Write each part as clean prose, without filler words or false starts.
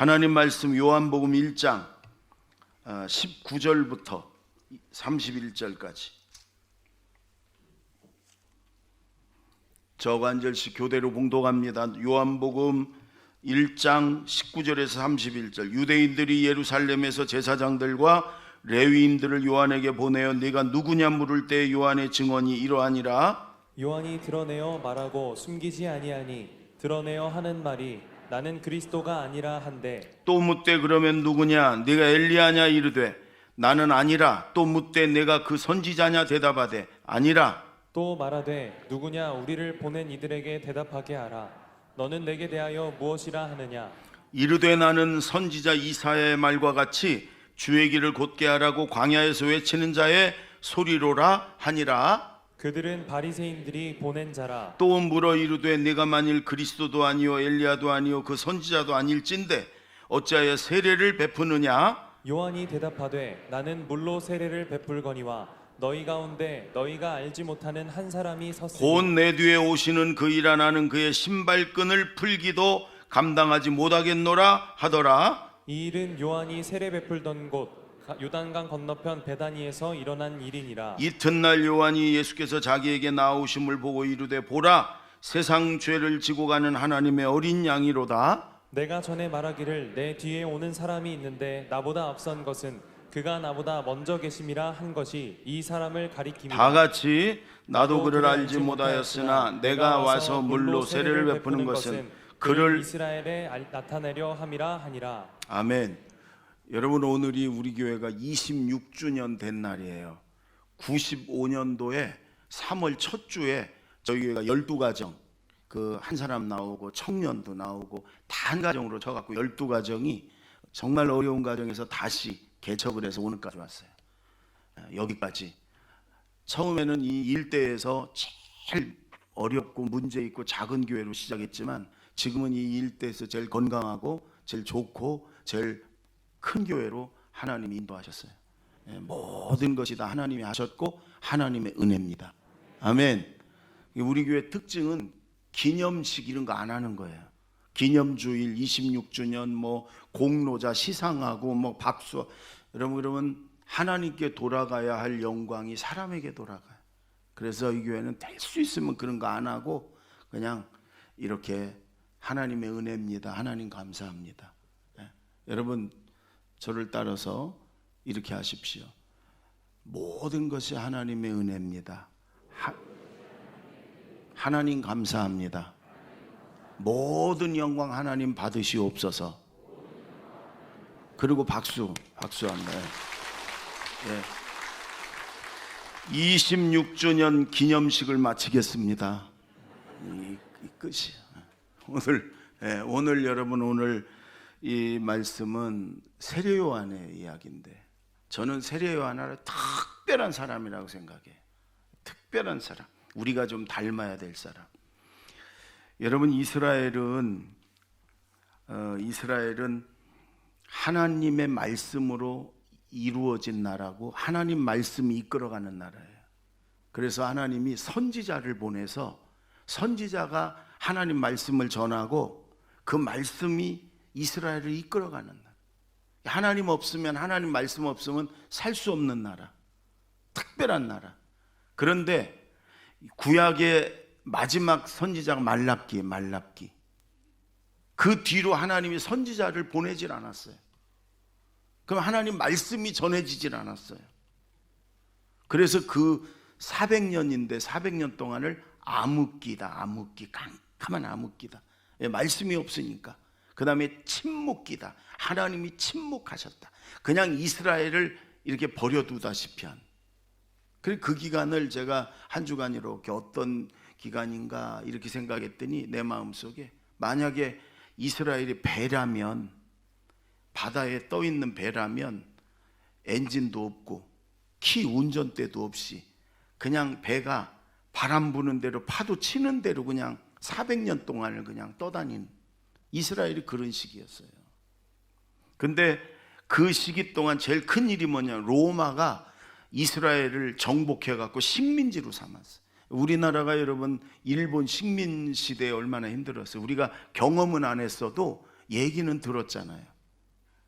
하나님 말씀 요한복음 1장 19절부터 31절까지 저가 한 절씩 교대로 봉독합니다. 요한복음 1장 19절에서 31절. 유대인들이 예루살렘에서 제사장들과 레위인들을 요한에게 보내어 네가 누구냐 물을 때 요한의 증언이 이러하니라. 요한이 드러내어 말하고 숨기지 아니하니 드러내어 하는 말이 나는 그리스도가 아니라 한데, 또 묻되 그러면 누구냐 네가 엘리야냐 이르되 나는 아니라. 또 묻되 내가 그 선지자냐 대답하되 아니라. 또 말하되 누구냐 우리를 보낸 이들에게 대답하게 하라. 너는 내게 대하여 무엇이라 하느냐. 이르되 나는 선지자 이사야의 말과 같이 주의 길을 곧게 하라고 광야에서 외치는 자의 소리로라 하니라. 그들은 바리새인들이 보낸 자라. 또 물어 이르되 네가 만일 그리스도도 아니요 엘리야도 아니요 그 선지자도 아닐진대 어찌하여 세례를 베푸느냐. 요한이 대답하되 나는 물로 세례를 베풀거니와 너희 가운데 너희가 알지 못하는 한 사람이 곧 섰으니 내 뒤에 오시는 그이라 나는 그의 신발끈을 풀기도 감당하지 못하겠노라 하더라. 이 일은 요한이 세례 베풀던 곳 요단강 건너편 베다니에서 일어난 일이니라. 이튿날 요한이 예수께서 자기에게 나오심을 보고 이르되 보라 세상 죄를 지고 가는 하나님의 어린 양이로다. 내가 전에 말하기를 내 뒤에 오는 사람이 있는데 나보다 앞선 것은 그가 나보다 먼저 계심이라 한 것이 이 사람을 가리킴이라. 다 같이 나도 그를 알지 못하였으나 내가 와서 물로 세례를 베푸는 것은 그를 이스라엘에 나타내려 함이라 하니라. 아멘. 여러분, 오늘이 우리 교회가 26주년 된 날이에요. 95년도에 3월 첫 주에 저희 교회가 12가정, 그 한 사람 나오고 청년도 나오고 다 한 가정으로 쳐갖고 12가정이 정말 어려운 가정에서 다시 개척을 해서 오늘까지 왔어요. 여기까지. 처음에는 이 일대에서 제일 어렵고 문제 있고 작은 교회로 시작했지만 지금은 이 일대에서 제일 건강하고 제일 좋고 제일 큰 교회로 하나님이 인도하셨어요. 모든 것이 다 하나님이 하셨고 하나님의 은혜입니다. 아멘. 우리 교회 특징은 기념식 이런 거 안 하는 거예요. 기념주일, 26주년, 뭐 공로자 시상하고 뭐 박수. 여러분, 그러면 하나님께 돌아가야 할 영광이 사람에게 돌아가요. 그래서 이 교회는 될 수 있으면 그런 거 안 하고 그냥 이렇게 하나님의 은혜입니다. 하나님 감사합니다. 여러분, 저를 따라서 이렇게 하십시오. 모든 것이 하나님의 은혜입니다. 하나님 감사합니다. 모든 영광 하나님 받으시옵소서. 그리고 박수합니다. 26주년 기념식을 마치겠습니다. 이 끝이야. 오늘 여러분, 오늘 이 말씀은 세례 요한의 이야기인데 저는 세례 요한을 특별한 사람이라고 생각해요. 특별한 사람, 우리가 좀 닮아야 될 사람. 여러분, 이스라엘은 하나님의 말씀으로 이루어진 나라고 하나님 말씀이 이끌어가는 나라예요. 그래서 하나님이 선지자를 보내서 선지자가 하나님 말씀을 전하고 그 말씀이 이스라엘을 이끌어가는 나라. 하나님 없으면, 하나님 말씀 없으면 살 수 없는 나라, 특별한 나라. 그런데 구약의 마지막 선지자가 말라기. 그 뒤로 하나님이 선지자를 보내질 않았어요. 그럼 하나님 말씀이 전해지질 않았어요. 그래서 그 400년인데 400년 동안을 암흑기다. 깜깜한 암흑기다. 말씀이 없으니까. 그 다음에 침묵기다. 하나님이 침묵하셨다. 그냥 이스라엘을 이렇게 버려두다시피 한. 그래서 그 기간을 제가 한 주간 이렇게 어떤 기간인가 이렇게 생각했더니 내 마음속에 만약에 이스라엘이 배라면, 바다에 떠 있는 배라면 엔진도 없고 키 운전대도 없이 그냥 배가 바람 부는 대로 파도 치는 대로 그냥 400년 동안을 그냥 떠다닌 이스라엘이 그런 시기였어요. 근데 그 시기 동안 제일 큰 일이 뭐냐면 로마가 이스라엘을 정복해 갖고 식민지로 삼았어요. 우리나라가 여러분 일본 식민 시대에 얼마나 힘들었어요. 우리가 경험은 안 했어도 얘기는 들었잖아요.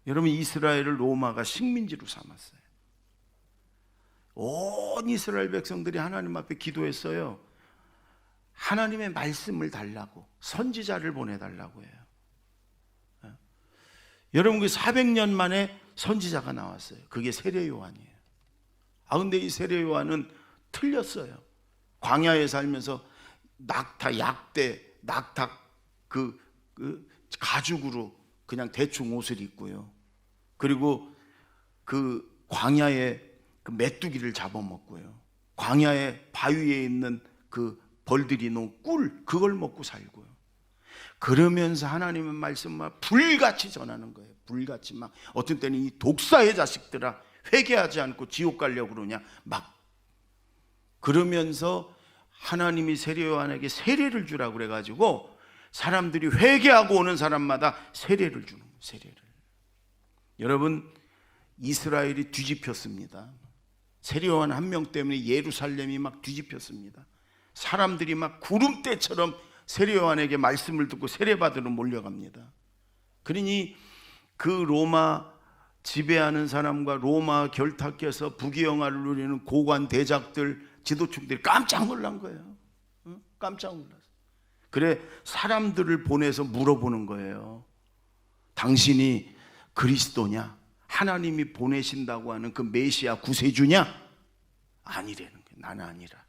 여러분, 이스라엘을 로마가 식민지로 삼았어요. 온 이스라엘 백성들이 하나님 앞에 기도했어요. 하나님의 말씀을 달라고, 선지자를 보내달라고 해요. 여러분, 그 400년 만에 선지자가 나왔어요. 그게 세례 요한이에요. 근데 이 세례 요한은 틀렸어요. 광야에 살면서 낙타, 약대, 낙타 그 가죽으로 그냥 대충 옷을 입고요. 그리고 그 광야에 그 메뚜기를 잡아먹고요. 광야에 바위에 있는 그 벌들이 놓은 꿀, 그걸 먹고 살고요. 그러면서 하나님의 말씀만 불같이 전하는 거예요. 불같이 막 어떤 때는 이 독사의 자식들아 회개하지 않고 지옥 가려고 그러냐 막 그러면서 하나님이 세례 요한에게 세례를 주라고 그래가지고 사람들이 회개하고 오는 사람마다 세례를 주는 거예요. 세례를. 여러분, 이스라엘이 뒤집혔습니다. 세례 요한 한 명 때문에 예루살렘이 막 뒤집혔습니다. 사람들이 막 구름대처럼 세례 요한에게 말씀을 듣고 세례받으러 몰려갑니다. 그러니 그 로마 지배하는 사람과 로마 결탁해서 부귀영화를 누리는 고관 대작들, 지도층들이 깜짝 놀란 거예요. 깜짝 놀랐어요. 그래 사람들을 보내서 물어보는 거예요. 당신이 그리스도냐? 하나님이 보내신다고 하는 그 메시아 구세주냐? 아니라는 거예요. 나는 아니라.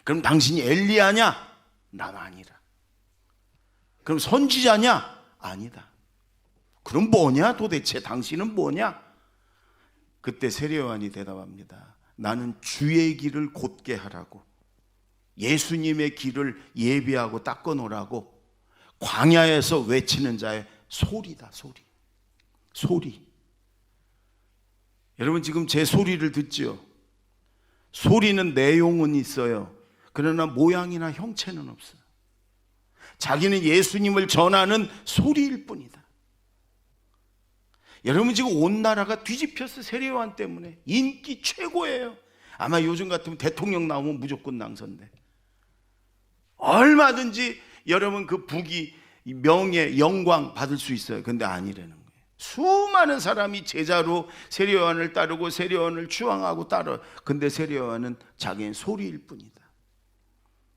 그럼 당신이 엘리야냐? 난 아니라. 그럼 선지자냐? 아니다. 그럼 뭐냐 도대체? 당신은 뭐냐? 그때 세례 요한이 대답합니다. 나는 주의 길을 곧게 하라고, 예수님의 길을 예비하고 닦아 놓으라고 광야에서 외치는 자의 소리다. 소리. 여러분, 지금 제 소리를 듣지요? 소리는 내용은 있어요. 그러나 모양이나 형체는 없어요. 자기는 예수님을 전하는 소리일 뿐이다. 여러분, 지금 온 나라가 뒤집혔어. 세례 요한 때문에. 인기 최고예요. 아마 요즘 같으면 대통령 나오면 무조건 당선돼. 얼마든지 여러분 그 부귀, 명예, 영광 받을 수 있어요. 근데 아니라는 거예요. 수많은 사람이 제자로 세례 요한을 따르고 세례 요한을 추앙하고 따라. 근데 세례 요한은 자기는 소리일 뿐이다.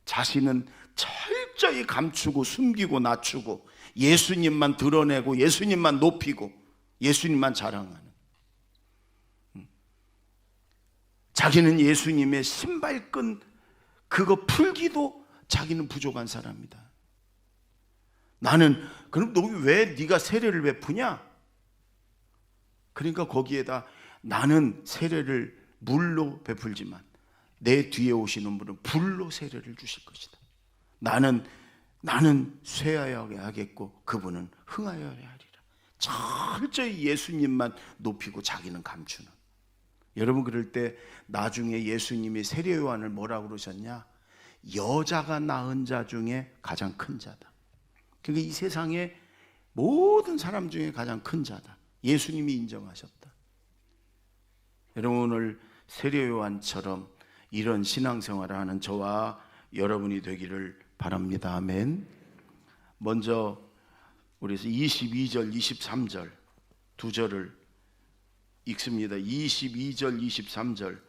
자신은 철저히 감추고 숨기고 낮추고 예수님만 드러내고 예수님만 높이고 예수님만 자랑하는, 자기는 예수님의 신발끈 그거 풀기도 자기는 부족한 사람이다. 나는 그럼 너 왜 네가 세례를 베푸냐? 그러니까 거기에다 나는 세례를 물로 베풀지만 내 뒤에 오시는 분은 불로 세례를 주실 것이다. 나는 쇠하여 하겠고 그분은 흥하여 하리라. 철저히 예수님만 높이고 자기는 감추는. 여러분, 그럴 때 나중에 예수님이 세례 요한을 뭐라고 그러셨냐? 여자가 낳은 자 중에 가장 큰 자다. 그러니까 이 세상에 모든 사람 중에 가장 큰 자다. 예수님이 인정하셨다. 여러분, 오늘 세례 요한처럼 이런 신앙생활을 하는 저와 여러분이 되기를 바랍니다. 아멘. 먼저 우리 22절, 23절 두 절을 읽습니다. 22절, 23절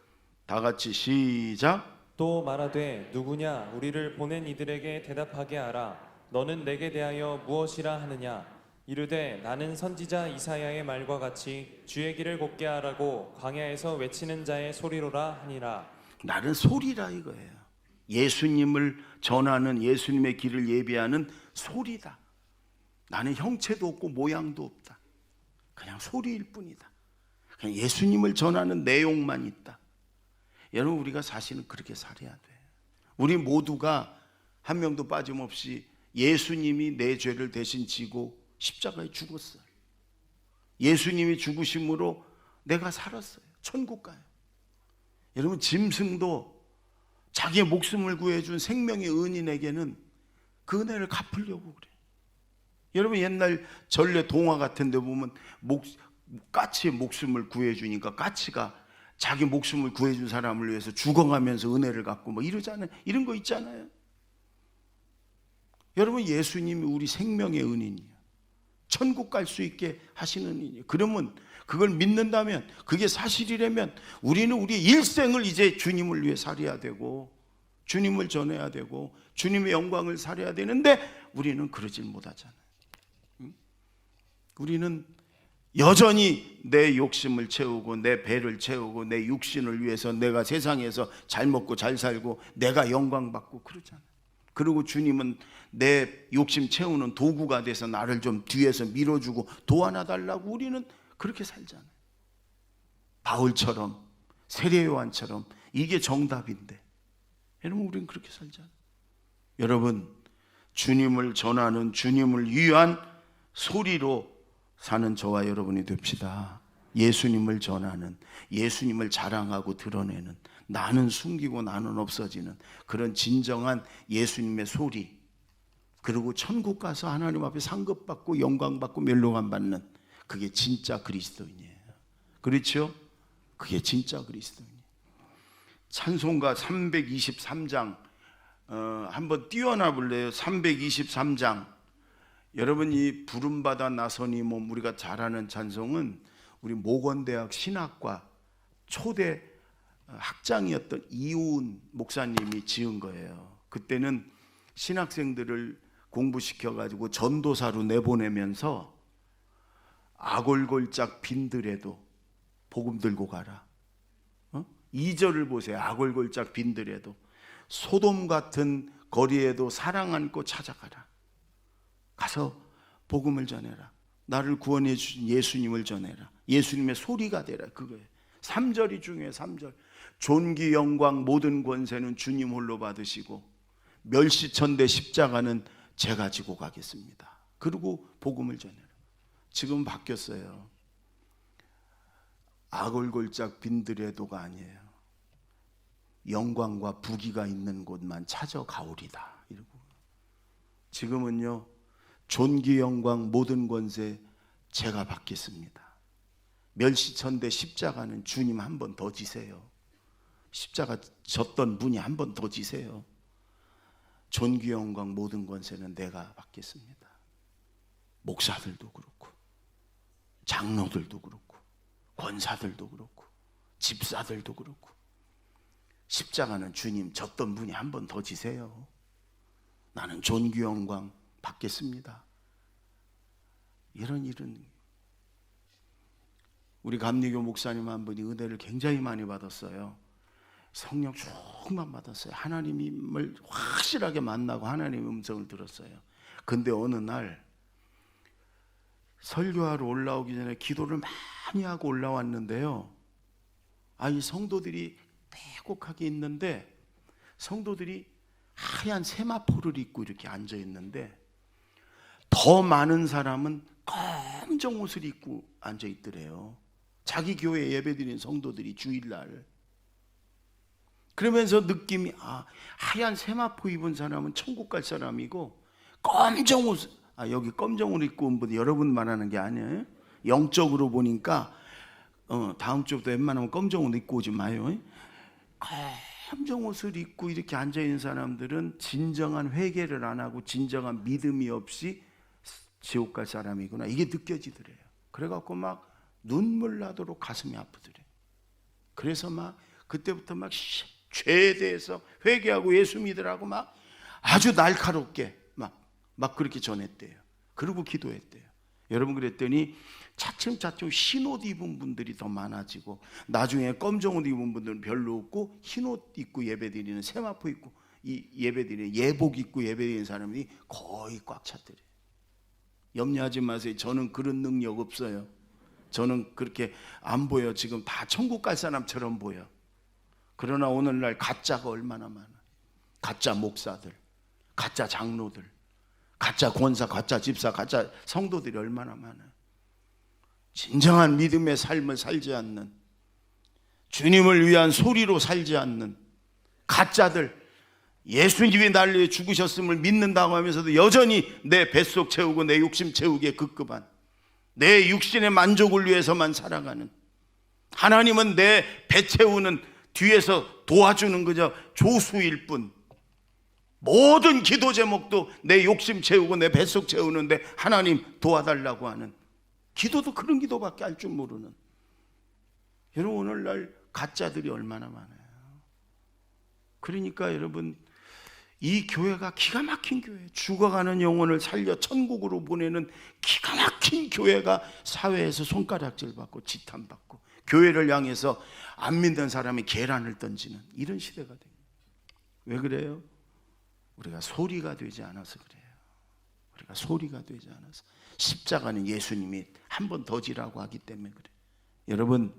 다 같이 시작. 또 말하되 누구냐 우리를 보낸 이들에게 대답하게 하라. 너는 내게 대하여 무엇이라 하느냐? 이르되 나는 선지자 이사야의 말과 같이 주의 길을 곧게 하라고 광야에서 외치는 자의 소리로라 하니라. 나는 소리라 이거예요. 예수님을 전하는, 예수님의 길을 예비하는 소리다. 나는 형체도 없고 모양도 없다. 그냥 소리일 뿐이다. 그냥 예수님을 전하는 내용만 있다. 여러분, 우리가 사실은 그렇게 살아야 돼요. 우리 모두가 한 명도 빠짐없이 예수님이 내 죄를 대신 지고 십자가에 죽었어요. 예수님이 죽으심으로 내가 살았어요. 천국 가요. 여러분, 짐승도 자기의 목숨을 구해준 생명의 은인에게는 그 은혜를 갚으려고 그래요. 여러분, 옛날 전래 동화 같은 데 보면 까치의 목숨을 구해주니까 까치가 자기 목숨을 구해준 사람을 위해서 죽어가면서 은혜를 갚고 뭐 이러잖아요. 이런 거 있잖아요. 여러분, 예수님이 우리 생명의 은인이에요. 천국 갈 수 있게 하시는 이니. 그러면 그걸 믿는다면, 그게 사실이라면 우리는 우리 일생을 이제 주님을 위해 살아야 되고 주님을 전해야 되고 주님의 영광을 살아야 되는데 우리는 그러질 못하잖아요. 우리는 여전히 내 욕심을 채우고 내 배를 채우고 내 육신을 위해서 내가 세상에서 잘 먹고 잘 살고 내가 영광받고 그러잖아요. 그리고 주님은 내 욕심 채우는 도구가 돼서 나를 좀 뒤에서 밀어주고 도와놔달라고 우리는 그렇게 살잖아요. 바울처럼, 세례요한처럼. 이게 정답인데 여러분, 우리는 그렇게 살잖아요. 여러분, 주님을 전하는, 주님을 위한 소리로 사는 저와 여러분이 됩시다. 예수님을 전하는, 예수님을 자랑하고 드러내는, 나는 숨기고 나는 없어지는 그런 진정한 예수님의 소리, 그리고 천국 가서 하나님 앞에 상급받고 영광받고 멸롱함 받는, 그게 진짜 그리스도인이에요. 그렇죠? 그게 진짜 그리스도인이에요. 찬송가 323장 한번 띄워놔 볼래요? 323장. 여러분, 이 부름받아 나서니 몸, 우리가 잘 아는 찬송은 우리 모건대학 신학과 초대 학장이었던 이훈 목사님이 지은 거예요. 그때는 신학생들을 공부시켜가지고 전도사로 내보내면서 아골골짝 빈들에도 복음 들고 가라. 2절을 보세요. 아골골짝 빈들에도 소돔 같은 거리에도 사랑 안고 찾아가라. 가서 복음을 전해라. 나를 구원해 주신 예수님을 전해라. 예수님의 소리가 되라. 그거예요. 3절이 중요해요. 3절. 존귀 영광 모든 권세는 주님 홀로 받으시고 멸시천대 십자가는 제가 지고 가겠습니다. 그리고 복음을 전해라. 지금 바뀌었어요. 아골골짝 빈들에도가 아니에요. 영광과 부귀가 있는 곳만 찾아가오리다. 이러고. 지금은요, 존귀 영광 모든 권세 제가 받겠습니다. 멸시천대 십자가는 주님 한 번 더 지세요. 십자가 졌던 분이 한 번 더 지세요. 존귀 영광 모든 권세는 내가 받겠습니다. 목사들도 그렇고 장로들도 그렇고 권사들도 그렇고 집사들도 그렇고 십자가는 주님 졌던 분이 한 번 더 지세요. 나는 존귀 영광 받겠습니다. 이런 우리 감리교 목사님 한 분이 은혜를 굉장히 많이 받았어요. 성령 충만 받았어요. 하나님을 확실하게 만나고 하나님의 음성을 들었어요. 근데 어느 날 설교하러 올라오기 전에 기도를 많이 하고 올라왔는데요, 이 성도들이 빼곡하게 있는데 성도들이 하얀 세마포를 입고 이렇게 앉아 있는데 더 많은 사람은 검정 옷을 입고 앉아 있더래요. 자기 교회 예배드린 성도들이 주일날. 그러면서 느낌이, 하얀 세마포 입은 사람은 천국 갈 사람이고 검정 옷, 여기 검정 옷 입고 온 분 여러분 말하는 게 아니에요. 영적으로 보니까 다음 주부터 웬만하면 검정 옷 입고 오지 마요. 검정 옷을 입고 이렇게 앉아있는 사람들은 진정한 회개를 안 하고 진정한 믿음이 없이 지옥 갈 사람이구나, 이게 느껴지더래요. 그래갖고 막 눈물 나도록 가슴이 아프더래요. 그래서 막 그때부터 막 죄에 대해서 회개하고 예수 믿으라고 막 아주 날카롭게 막 그렇게 전했대요. 그리고 기도했대요. 여러분, 그랬더니 차츰차츰 흰옷 입은 분들이 더 많아지고 나중에 검정 옷 입은 분들은 별로 없고 흰옷 입고 예배드리는, 세마포 입고 예배드리는, 예복 입고 예배드리는 사람이 거의 꽉 찼더래요. 염려하지 마세요. 저는 그런 능력 없어요. 저는 그렇게 안 보여. 지금 다 천국 갈 사람처럼 보여. 그러나 오늘날 가짜가 얼마나 많아. 가짜 목사들, 가짜 장로들, 가짜 권사, 가짜 집사, 가짜 성도들이 얼마나 많아요. 진정한 믿음의 삶을 살지 않는, 주님을 위한 소리로 살지 않는 가짜들, 예수님이 나를 위해 죽으셨음을 믿는다고 하면서도 여전히 내 뱃속 채우고 내 욕심 채우기에 급급한, 내 육신의 만족을 위해서만 살아가는, 하나님은 내 배 채우는 뒤에서 도와주는 그저 조수일 뿐, 모든 기도 제목도 내 욕심 채우고 내 뱃속 채우는데 하나님 도와달라고 하는 기도도 그런 기도밖에 할 줄 모르는, 여러분 오늘날 가짜들이 얼마나 많아요. 그러니까 여러분 이 교회가 기가 막힌 교회, 죽어가는 영혼을 살려 천국으로 보내는 기가 막힌 교회가 사회에서 손가락질 받고 지탄받고 교회를 향해서 안 믿는 사람이 계란을 던지는 이런 시대가 됩니다. 왜 그래요? 우리가 소리가 되지 않아서 그래요. 우리가 소리가 되지 않아서. 십자가는 예수님이 한 번 더 지라고 하기 때문에 그래요. 여러분,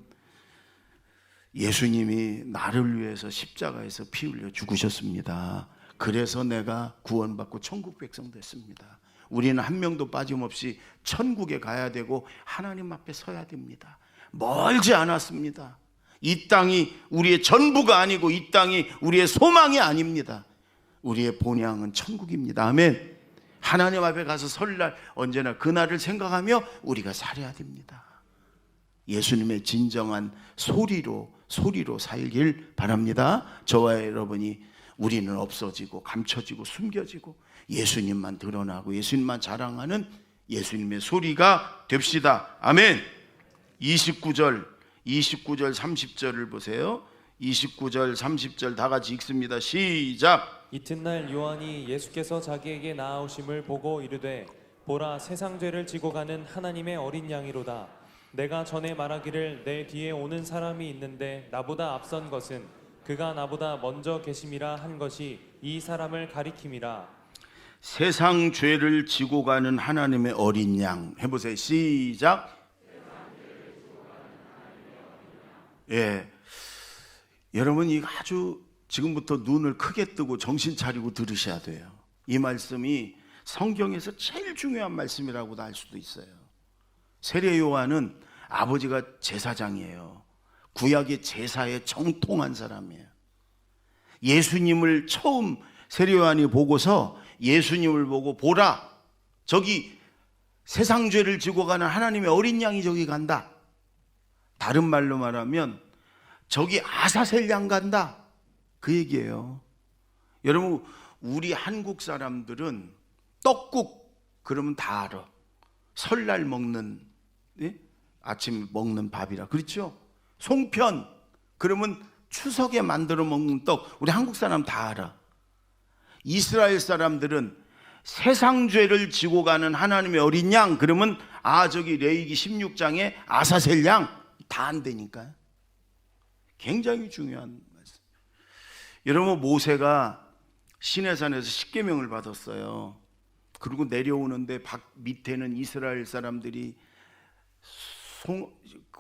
예수님이 나를 위해서 십자가에서 피 흘려 죽으셨습니다. 그래서 내가 구원받고 천국 백성 됐습니다. 우리는 한 명도 빠짐없이 천국에 가야 되고 하나님 앞에 서야 됩니다. 멀지 않았습니다. 이 땅이 우리의 전부가 아니고 이 땅이 우리의 소망이 아닙니다. 우리의 본향은 천국입니다. 아멘. 하나님 앞에 가서 설날 언제나 그날을 생각하며 우리가 살아야 됩니다. 예수님의 진정한 소리로 살길 바랍니다. 저와 여러분이 우리는 없어지고 감춰지고 숨겨지고 예수님만 드러나고 예수님만 자랑하는 예수님의 소리가 됩시다. 아멘. 29절 30절을 보세요. 29절 30절 다 같이 읽습니다. 시작. 이튿날 요한이 예수께서 자기에게 나아오심을 보고 이르되 보라 세상 죄를 지고 가는 하나님의 어린 양이로다. 내가 전에 말하기를 내 뒤에 오는 사람이 있는데 나보다 앞선 것은 그가 나보다 먼저 계심이라 한 것이 이 사람을 가리킴이라. 세상 죄를 지고 가는 하나님의 어린 양 해보세요. 시작. 예, 여러분 이거 아주 지금부터 눈을 크게 뜨고 정신 차리고 들으셔야 돼요. 이 말씀이 성경에서 제일 중요한 말씀이라고도 할 수도 있어요. 세례 요한은 아버지가 제사장이에요. 구약의 제사에 정통한 사람이에요. 예수님을 처음 세례 요한이 보고서 예수님을 보고 보라, 저기 세상 죄를 지고 가는 하나님의 어린 양이 저기 간다. 다른 말로 말하면 저기 아사셀 양 간다, 그 얘기예요. 여러분 우리 한국 사람들은 떡국 그러면 다 알아. 설날 먹는, 예? 아침 먹는 밥이라, 그렇죠? 송편 그러면 추석에 만들어 먹는 떡, 우리 한국 사람 다 알아. 이스라엘 사람들은 세상 죄를 지고 가는 하나님의 어린 양 그러면 저기 레위기 16장에 아사셀 양 다 안 되니까요. 굉장히 중요한 말씀. 여러분 모세가 시내산에서 십계명을 받았어요. 그리고 내려오는데 밑에는 이스라엘 사람들이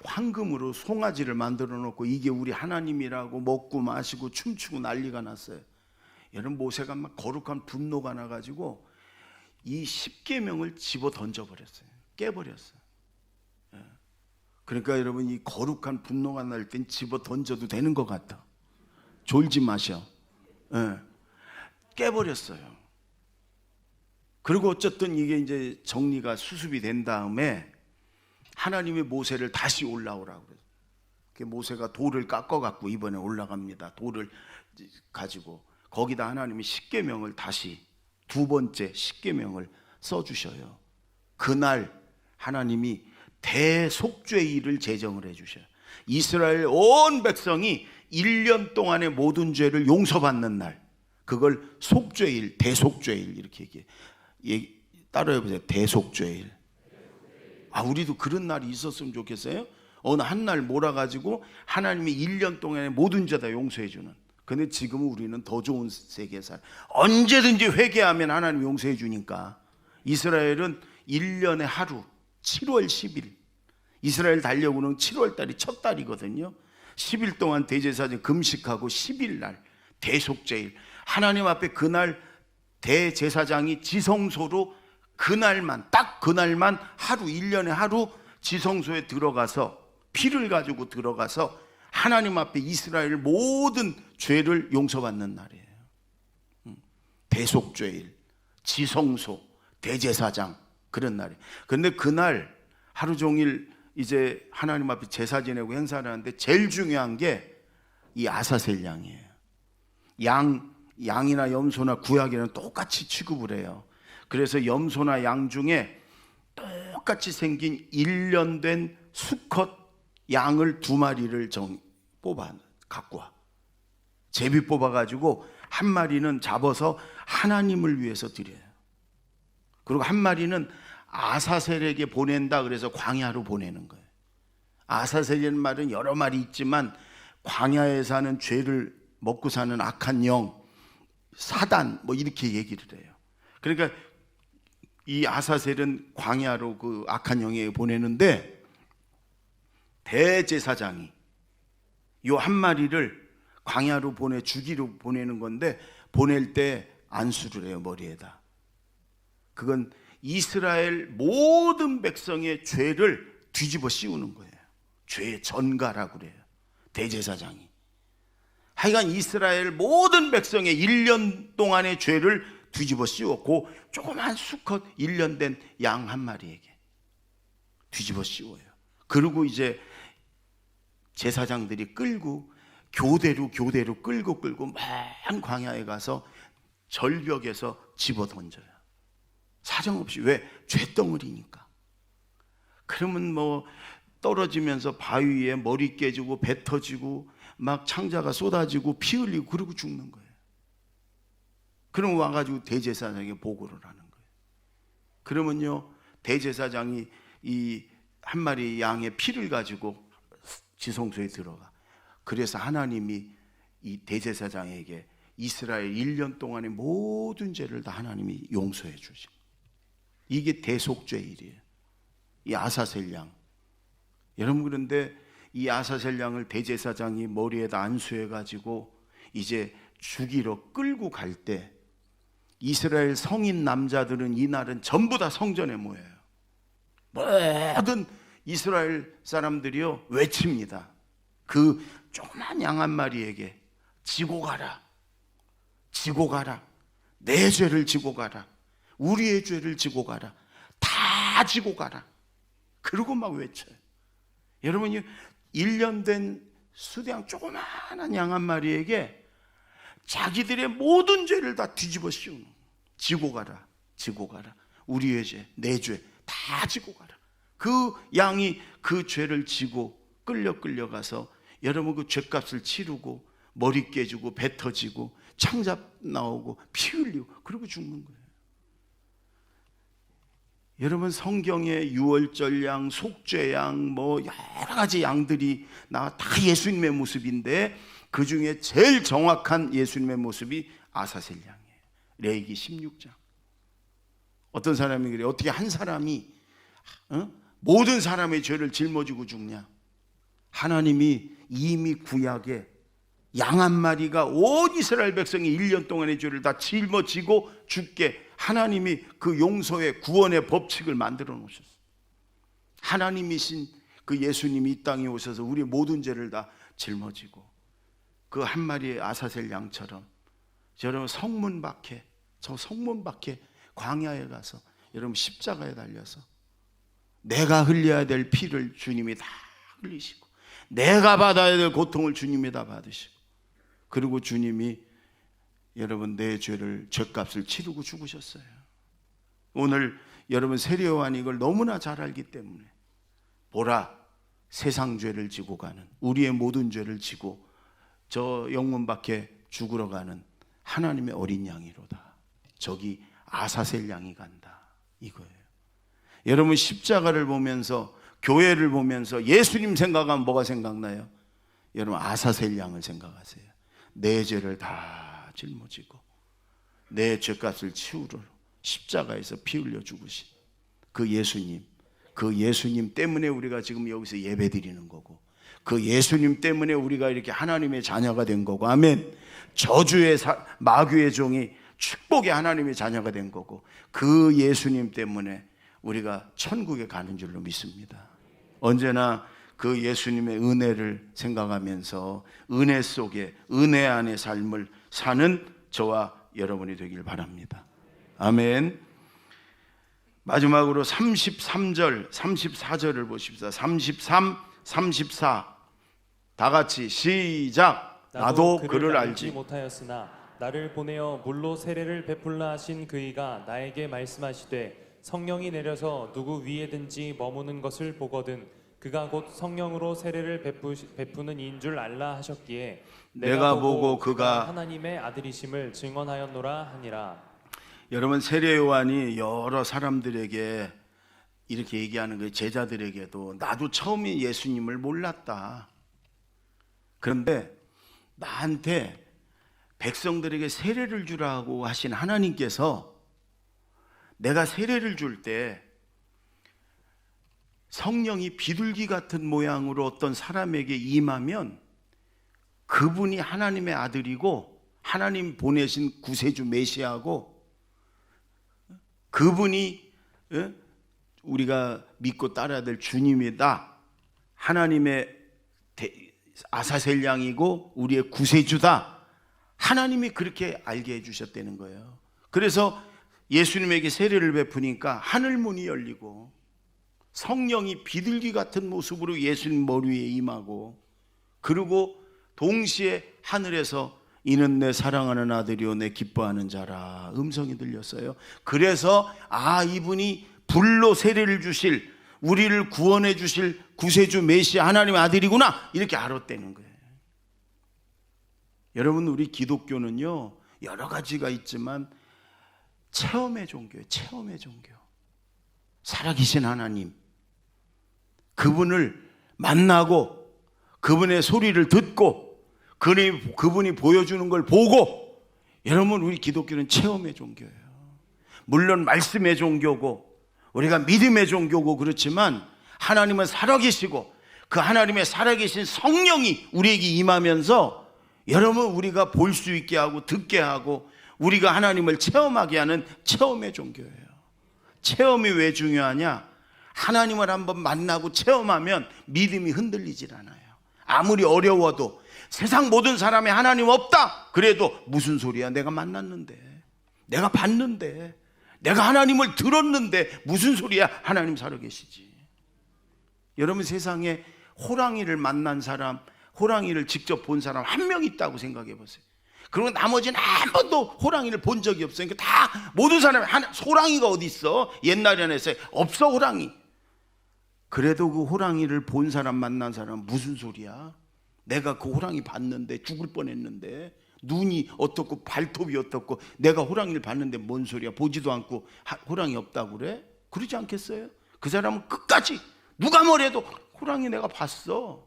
황금으로 송아지를 만들어 놓고 이게 우리 하나님이라고 먹고 마시고 춤추고 난리가 났어요. 여러분 모세가 막 거룩한 분노가 나가지고 이 십계명을 집어 던져버렸어요. 깨버렸어요. 그러니까 여러분 이 거룩한 분노가 날 땐 집어 던져도 되는 것 같아. 졸지 마셔. 깨버렸어요. 그리고 어쨌든 이게 이제 정리가 수습이 된 다음에 하나님이 모세를 다시 올라오라고 그래요. 모세가 돌을 깎아갖고 이번에 올라갑니다. 돌을 가지고 거기다 하나님이 십계명을 다시 두 번째 십계명을 써주셔요. 그날 하나님이 대속죄일을 제정을 해주셔요. 이스라엘 온 백성이 1년 동안의 모든 죄를 용서받는 날, 그걸 속죄일, 대속죄일 이렇게 얘기해요. 따라해보세요. 대속죄일. 우리도 그런 날이 있었으면 좋겠어요. 어느 한 날 몰아가지고 하나님이 1년 동안의 모든 죄 다 용서해주는. 근데 지금은 우리는 더 좋은 세계에 살. 언제든지 회개하면 하나님 용서해 주니까. 이스라엘은 1년에 하루 7월 10일, 이스라엘 달력으로는 7월 달이 첫 달이거든요. 10일 동안 대제사장 금식하고 10일 날 대속죄일, 하나님 앞에 그날 대제사장이 지성소로 그날만, 딱 그날만 하루, 1년에 하루 지성소에 들어가서 피를 가지고 들어가서 하나님 앞에 이스라엘 모든 죄를 용서받는 날이에요. 대속죄일, 지성소, 대제사장, 그런 날이에요. 근데 그날 하루 종일 이제 하나님 앞에 제사 지내고 행사를 하는데 제일 중요한 게 이 아사셀 양이에요. 양 양이나 염소나 구약에는 똑같이 취급을 해요. 그래서 염소나 양 중에 똑같이 생긴 1년 된 수컷 양을 2마리를 뽑아 갖고 와. 제비 뽑아가지고 한 마리는 잡아서 하나님을 위해서 드려요. 그리고 한 마리는 아사셀에게 보낸다 그래서 광야로 보내는 거예요. 아사셀이라는 말은 여러 마리 있지만 광야에 사는 죄를 먹고 사는 악한 영, 사단 뭐 이렇게 얘기를 해요. 그러니까 이 아사셀은 광야로 그 악한 영에게 보내는데 대제사장이 요 한 마리를 광야로 보내 죽이로 보내는 건데 보낼 때 안수를 해요, 머리에다. 그건 이스라엘 모든 백성의 죄를 뒤집어 씌우는 거예요. 죄의 전가라고 그래요, 대제사장이. 하여간 이스라엘 모든 백성의 1년 동안의 죄를 뒤집어 씌웠고 조그만 수컷 1년 된 양 한 마리에게 뒤집어 씌워요. 그리고 이제 제사장들이 끌고 교대로 끌고 먼 광야에 가서 절벽에서 집어 던져요. 사정없이. 왜? 죄덩어리니까. 그러면 뭐 떨어지면서 바위에 머리 깨지고 배 터지고 막 창자가 쏟아지고 피 흘리고 그러고 죽는 거예요. 그럼 와가지고 대제사장에게 보고를 하는 거예요. 그러면요 대제사장이 이 한 마리 양의 피를 가지고 지성소에 들어가. 그래서 하나님이 이 대제사장에게 이스라엘 1년 동안의 모든 죄를 다 하나님이 용서해 주신, 이게 대속죄일이에요. 이 아사셀 양. 여러분, 그런데 이 아사셀 양을 대제사장이 머리에다 안수해 가지고 이제 죽이러 끌고 갈 때 이스라엘 성인 남자들은 이날은 전부 다 성전에 모여요. 모든 이스라엘 사람들이요 외칩니다. 그 조그만 양 한 마리에게 지고 가라, 지고 가라, 내 죄를 지고 가라, 우리의 죄를 지고 가라, 다 지고 가라. 그러고 막 외쳐요. 여러분이 1년 된 수대양 조그만한 양 한 마리에게 자기들의 모든 죄를 다 뒤집어 씌우는, 지고 가라, 지고 가라, 우리의 죄, 내 죄 다 지고 가라. 그 양이 그 죄를 지고 끌려가서 여러분 그 죄값을 치르고 머리 깨지고 배 터지고 창자 나오고 피 흘리고 그러고 죽는 거예요. 여러분, 성경에 유월절 양, 속죄 양, 뭐 여러 가지 양들이 다 예수님의 모습인데 그 중에 제일 정확한 예수님의 모습이 아사셀 양이에요. 레위기 16장. 어떤 사람이 그래요. 어떻게 한 사람이 모든 사람의 죄를 짊어지고 죽냐? 하나님이 이미 구약에 양 한 마리가 온 이스라엘 백성이 1년 동안의 죄를 다 짊어지고 죽게 하나님이 그 용서의 구원의 법칙을 만들어 놓으셨어요. 하나님이신 그 예수님이 이 땅에 오셔서 우리의 모든 죄를 다 짊어지고 그 한 마리의 아사셀 양처럼 여러분 성문 밖에, 저 성문 밖에 광야에 가서 여러분 십자가에 달려서 내가 흘려야 될 피를 주님이 다 흘리시고 내가 받아야 될 고통을 주님이 다 받으시고 그리고 주님이 여러분 내 죄를, 죄값을 치르고 죽으셨어요. 오늘 여러분 세례요한이 이걸 너무나 잘 알기 때문에 보라, 세상 죄를 지고 가는, 우리의 모든 죄를 지고 저 영문 밖에 죽으러 가는 하나님의 어린 양이로다. 저기 아사셀 양이 간다, 이거예요. 여러분 십자가를 보면서, 교회를 보면서 예수님 생각하면 뭐가 생각나요? 여러분 아사셀 양을 생각하세요. 내 죄를 다 짊어지고 내 죄값을 치우러 십자가에서 피 흘려 죽으신 그 예수님, 그 예수님 때문에 우리가 지금 여기서 예배 드리는 거고 그 예수님 때문에 우리가 이렇게 하나님의 자녀가 된 거고, 아멘. 저주의 마귀의 종이 축복의 하나님의 자녀가 된 거고 그 예수님 때문에 우리가 천국에 가는 줄로 믿습니다. 언제나 그 예수님의 은혜를 생각하면서 은혜 속에, 은혜 안의 삶을 사는 저와 여러분이 되길 바랍니다. 아멘. 마지막으로 33절, 34절을 보십시다. 33, 34 다 같이 시작. 나도 그를 알지 못하였으나 나를 보내어 물로 세례를 베풀라 하신 그이가 나에게 말씀하시되 성령이 내려서 누구 위에든지 머무는 것을 보거든 그가 곧 성령으로 세례를 베푸는 이인 줄 알라 하셨기에 내가 보고 그가 하나님의 아들이심을 증언하였노라 하니라. 여러분, 세례 요한이 여러 사람들에게 이렇게 얘기하는 거예요. 제자들에게도 나도 처음에 예수님을 몰랐다. 그런데 나한테 백성들에게 세례를 주라고 하신 하나님께서 내가 세례를 줄 때 성령이 비둘기 같은 모양으로 어떤 사람에게 임하면 그분이 하나님의 아들이고 하나님 보내신 구세주 메시아고 그분이 우리가 믿고 따라야 될 주님이다. 하나님의 아사셀 양이고 우리의 구세주다. 하나님이 그렇게 알게 해주셨다는 거예요. 그래서 예수님에게 세례를 베푸니까 하늘문이 열리고 성령이 비둘기 같은 모습으로 예수님 머리 위에 임하고, 그리고 동시에 하늘에서 이는 내 사랑하는 아들이요 내 기뻐하는 자라 음성이 들렸어요. 그래서 이분이 불로 세례를 주실, 우리를 구원해 주실 구세주 메시아 하나님의 아들이구나, 이렇게 알았다는 거예요. 여러분, 우리 기독교는요 여러 가지가 있지만 체험의 종교예요. 체험의 종교. 살아계신 하나님, 그분을 만나고 그분의 소리를 듣고 그분이 보여주는 걸 보고, 여러분 우리 기독교는 체험의 종교예요. 물론 말씀의 종교고 우리가 믿음의 종교고 그렇지만 하나님은 살아계시고 그 하나님의 살아계신 성령이 우리에게 임하면서 여러분 우리가 볼 수 있게 하고 듣게 하고 우리가 하나님을 체험하게 하는 체험의 종교예요. 체험이 왜 중요하냐? 하나님을 한번 만나고 체험하면 믿음이 흔들리질 않아요. 아무리 어려워도 세상 모든 사람이 하나님 없다 그래도 무슨 소리야, 내가 만났는데, 내가 봤는데, 내가 하나님을 들었는데 무슨 소리야, 하나님 살아계시지. 여러분, 세상에 호랑이를 만난 사람, 호랑이를 직접 본 사람 한 명 있다고 생각해 보세요. 그리고 나머지는 한 번도 호랑이를 본 적이 없어요. 그러니까 다 모든 사람이 호랑이가 어디 있어? 옛날에는 했어요. 없어 호랑이. 그래도 그 호랑이를 본 사람, 만난 사람 무슨 소리야? 내가 그 호랑이 봤는데 죽을 뻔했는데, 눈이 어떻고 발톱이 어떻고, 내가 호랑이를 봤는데 뭔 소리야? 보지도 않고 호랑이 없다고 그래? 그러지 않겠어요? 그 사람은 끝까지 누가 뭐래도 호랑이 내가 봤어.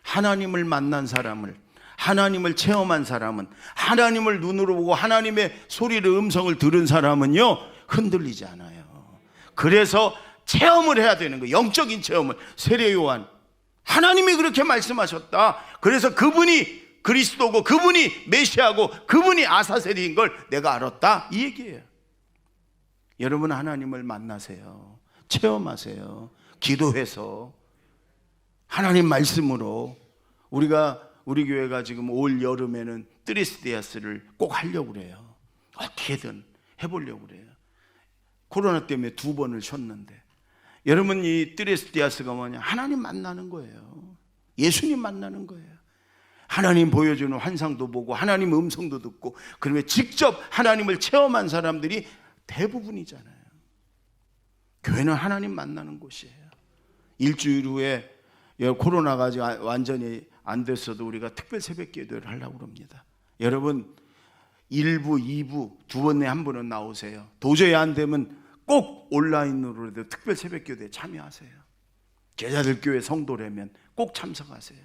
하나님을 만난 사람을, 하나님을 체험한 사람은, 하나님을 눈으로 보고 하나님의 소리를, 음성을 들은 사람은요 흔들리지 않아요. 그래서 체험을 해야 되는 거예요. 영적인 체험을. 세례 요한, 하나님이 그렇게 말씀하셨다. 그래서 그분이 그리스도고 그분이 메시아고 그분이 아사셀인 걸 내가 알았다, 이 얘기예요. 여러분, 하나님을 만나세요. 체험하세요. 기도해서 하나님 말씀으로. 우리 교회가 지금 올 여름에는 뜨레스디아스를 꼭 하려고 그래요. 어떻게든 해보려고 그래요. 코로나 때문에 2번을 쉬었는데, 여러분, 이 뜨레스디아스가 뭐냐? 하나님 만나는 거예요. 예수님 만나는 거예요. 하나님 보여주는 환상도 보고 하나님 음성도 듣고, 그러면 직접 하나님을 체험한 사람들이 대부분이잖아요. 교회는 하나님 만나는 곳이에요. 일주일 후에 코로나가 아직 완전히 안 됐어도 우리가 특별 새벽 기도를 하려고 합니다. 여러분, 1부, 2부 두 번에 한 번은 나오세요. 도저히 안 되면 꼭 온라인으로라도 특별 새벽 기도에 참여하세요. 제자들 교회 성도라면 꼭 참석하세요.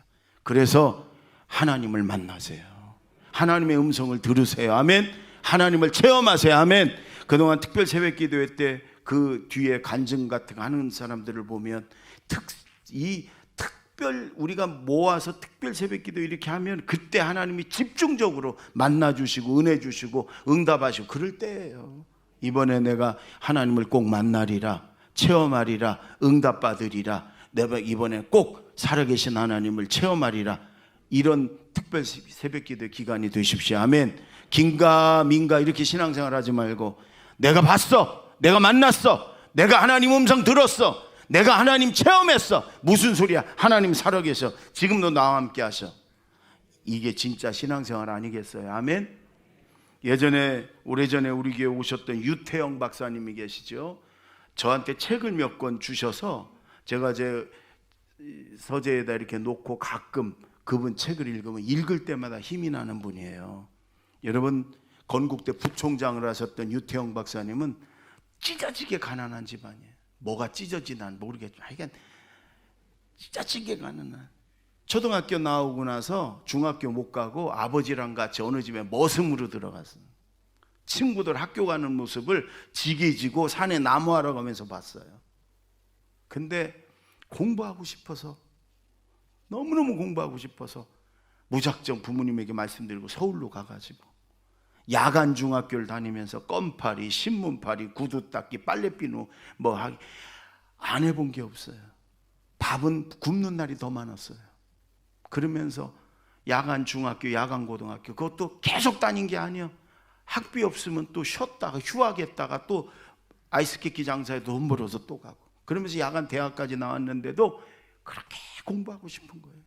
그래서 하나님을 만나세요. 하나님의 음성을 들으세요. 아멘. 하나님을 체험하세요. 아멘. 그동안 특별 새벽 기도회 때 그 뒤에 간증 같은 거 하는 사람들을 보면 우리가 모아서 특별 새벽 기도 이렇게 하면 그때 하나님이 집중적으로 만나주시고 은혜 주시고 응답하시고 그럴 때예요. 이번에 내가 하나님을 꼭 만나리라, 체험하리라, 응답받으리라, 내가 이번에 꼭 살아계신 하나님을 체험하리라, 이런 특별 새벽 기도 기간이 되십시오. 아멘. 긴가민가 이렇게 신앙생활 하지 말고, 내가 봤어, 내가 만났어, 내가 하나님 음성 들었어, 내가 하나님 체험했어. 무슨 소리야? 하나님 살아계셔. 지금도 나와 함께 하셔. 이게 진짜 신앙생활 아니겠어요? 아멘. 예전에 오래전에 우리 교회 오셨던 유태영 박사님이 계시죠. 저한테 책을 몇 권 주셔서 제가 제 서재에다 이렇게 놓고 가끔 그분 책을 읽으면 읽을 때마다 힘이 나는 분이에요. 여러분, 건국대 부총장을 하셨던 유태영 박사님은 찢어지게 가난한 집안이에요. 뭐가 찢어지난 모르겠지만 하여간 찢어지게 가난한. 초등학교 나오고 나서 중학교 못 가고 아버지랑 같이 어느 집에 머슴으로 들어갔어요. 친구들 학교 가는 모습을 지게 지고 산에 나무하러 가면서 봤어요. 근데 공부하고 싶어서, 너무너무 공부하고 싶어서 무작정 부모님에게 말씀드리고 서울로 가가지고 야간 중학교를 다니면서 껌파리, 신문파리, 구두 닦기, 빨래 비누 뭐 하기 안 해본 게 없어요. 밥은 굶는 날이 더 많았어요. 그러면서 야간 중학교, 야간 고등학교 그것도 계속 다닌 게 아니에요. 학비 없으면 또 쉬었다가 휴학했다가 또 아이스케이크 장사에 돈 벌어서 또 가고, 그러면서 야간 대학까지 나왔는데도 그렇게 공부하고 싶은 거예요.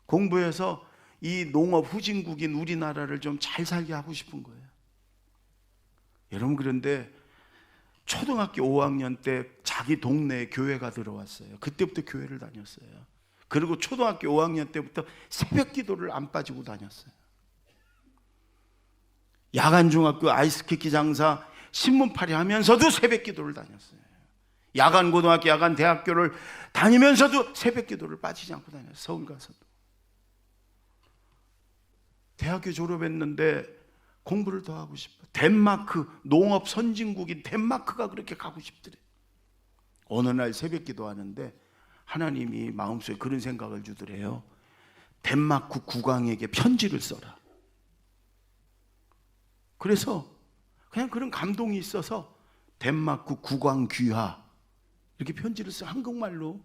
공부해서 이 농업 후진국인 우리나라를 좀 잘 살게 하고 싶은 거예요. 여러분, 그런데 초등학교 5학년 때 자기 동네에 교회가 들어왔어요. 그때부터 교회를 다녔어요. 그리고 초등학교 5학년 때부터 새벽 기도를 안 빠지고 다녔어요. 야간 중학교 아이스케이크 장사, 신문팔이 하면서도 새벽 기도를 다녔어요. 야간 고등학교, 야간 대학교를 다니면서도 새벽 기도를 빠지지 않고 다녔어요. 서울 가서도. 대학교 졸업했는데 공부를 더 하고 싶어. 덴마크, 농업 선진국인 덴마크가 그렇게 가고 싶더래. 어느 날 새벽 기도하는데 하나님이 마음속에 그런 생각을 주더래요. 덴마크 국왕에게 편지를 써라. 그래서 그냥 그런 감동이 있어서 덴마크 국왕 귀하 이렇게 편지를 써, 한국말로.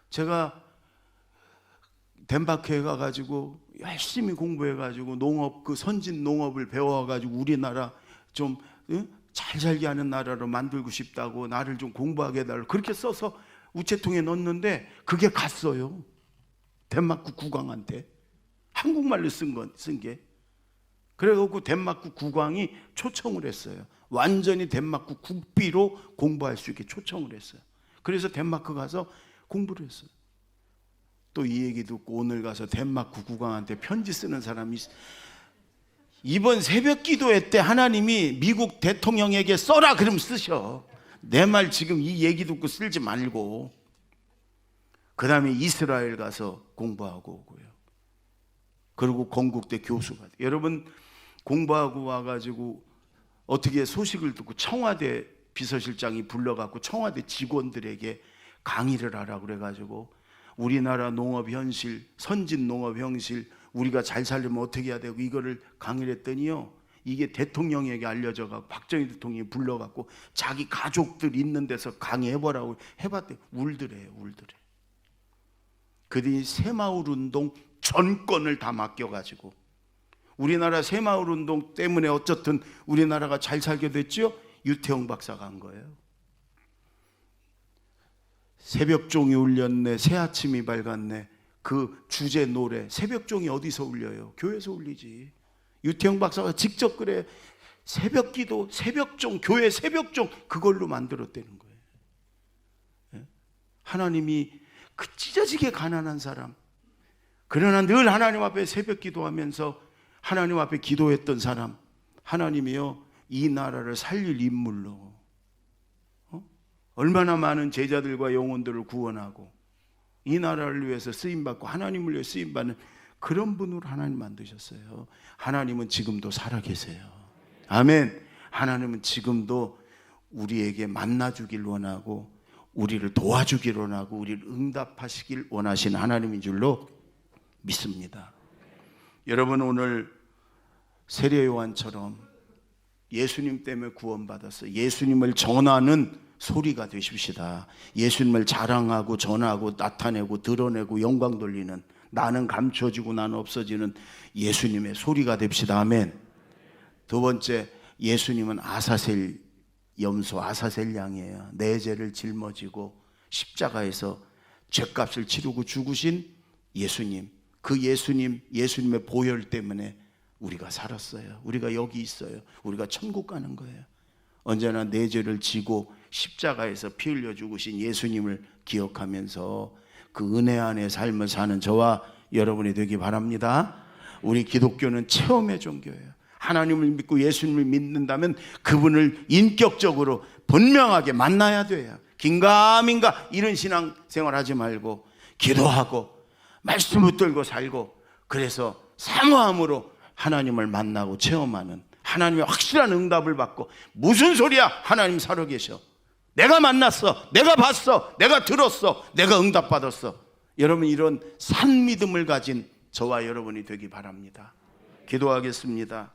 제가 덴마크에 가가지고 열심히 공부해가지고 농업, 그 선진 농업을 배워가지고 우리나라 좀 잘 살게 하는 나라로 만들고 싶다고, 나를 좀 공부하게 해달라고 그렇게 써서 우체통에 넣었는데 그게 갔어요. 덴마크 국왕한테 한국말로 쓴 게. 그래갖고 덴마크 국왕이 초청을 했어요. 완전히 덴마크 국비로 공부할 수 있게 초청을 했어요. 그래서 덴마크 가서 공부를 했어요. 또 이 얘기 듣고 오늘 가서 덴마크 국왕한테 편지 쓰는 사람이 있어요. 이번 새벽 기도회 때 하나님이 미국 대통령에게 써라 그러면 쓰셔. 내 말 지금 이 얘기 듣고 쓸지 말고. 그 다음에 이스라엘 가서 공부하고 오고요. 그리고 건국대 교수가 돼요. 여러분, 공부하고 와가지고 어떻게 소식을 듣고 청와대 비서실장이 불러갖고 청와대 직원들에게 강의를 하라고 그래가지고 우리나라 농업 현실, 선진 농업 현실, 우리가 잘 살려면 어떻게 해야 되고 이거를 강의를 했더니요, 이게 대통령에게 알려져가고 박정희 대통령이 불러갖고 자기 가족들 있는 데서 강의해보라고 해봤대요. 울더래요. 그들이 새마을운동 전권을 다 맡겨가지고, 우리나라 새마을운동 때문에 어쨌든 우리나라가 잘 살게 됐죠. 유태영 박사가 한 거예요. 새벽종이 울렸네, 새아침이 밝았네, 그 주제 노래, 새벽종이 어디서 울려요? 교회에서 울리지. 유태영 박사가 직접 그래, 새벽기도, 새벽종, 교회 새벽종 그걸로 만들었다는 거예요. 하나님이 그 찢어지게 가난한 사람, 그러나 늘 하나님 앞에 새벽 기도하면서 하나님 앞에 기도했던 사람, 하나님이요 이 나라를 살릴 인물로 얼마나 많은 제자들과 영혼들을 구원하고 이 나라를 위해서 쓰임받고 하나님을 위해 쓰임받는 그런 분으로 하나님 만드셨어요. 하나님은 지금도 살아계세요. 아멘. 하나님은 지금도 우리에게 만나주길 원하고 우리를 도와주길 원하고 우리를 응답하시길 원하신 하나님인 줄로 믿습니다. 여러분, 오늘 세례 요한처럼 예수님 때문에 구원받았어요. 예수님을 전하는 소리가 되십시다. 예수님을 자랑하고 전하고 나타내고 드러내고 영광 돌리는, 나는 감춰지고 나는 없어지는 예수님의 소리가 됩시다. 아멘. 두 번째, 예수님은 아사셀 염소, 아사셀 양이에요. 내 죄를 짊어지고 십자가에서 죄값을 치르고 죽으신 예수님. 그 예수님의 보혈 때문에 우리가 살았어요. 우리가 여기 있어요. 우리가 천국 가는 거예요. 언제나 내 죄를 지고 십자가에서 피 흘려 죽으신 예수님을 기억하면서 그 은혜 안에 삶을 사는 저와 여러분이 되기 바랍니다. 우리 기독교는 체험의 종교예요. 하나님을 믿고 예수님을 믿는다면 그분을 인격적으로 분명하게 만나야 돼요. 긴가민가 이런 신앙생활 하지 말고 기도하고 말씀 붙들고 살고, 그래서 사모함으로 하나님을 만나고 체험하는, 하나님의 확실한 응답을 받고, 무슨 소리야, 하나님 살아계셔, 내가 만났어, 내가 봤어, 내가 들었어, 내가 응답받았어. 여러분, 이런 산 믿음을 가진 저와 여러분이 되기 바랍니다. 기도하겠습니다.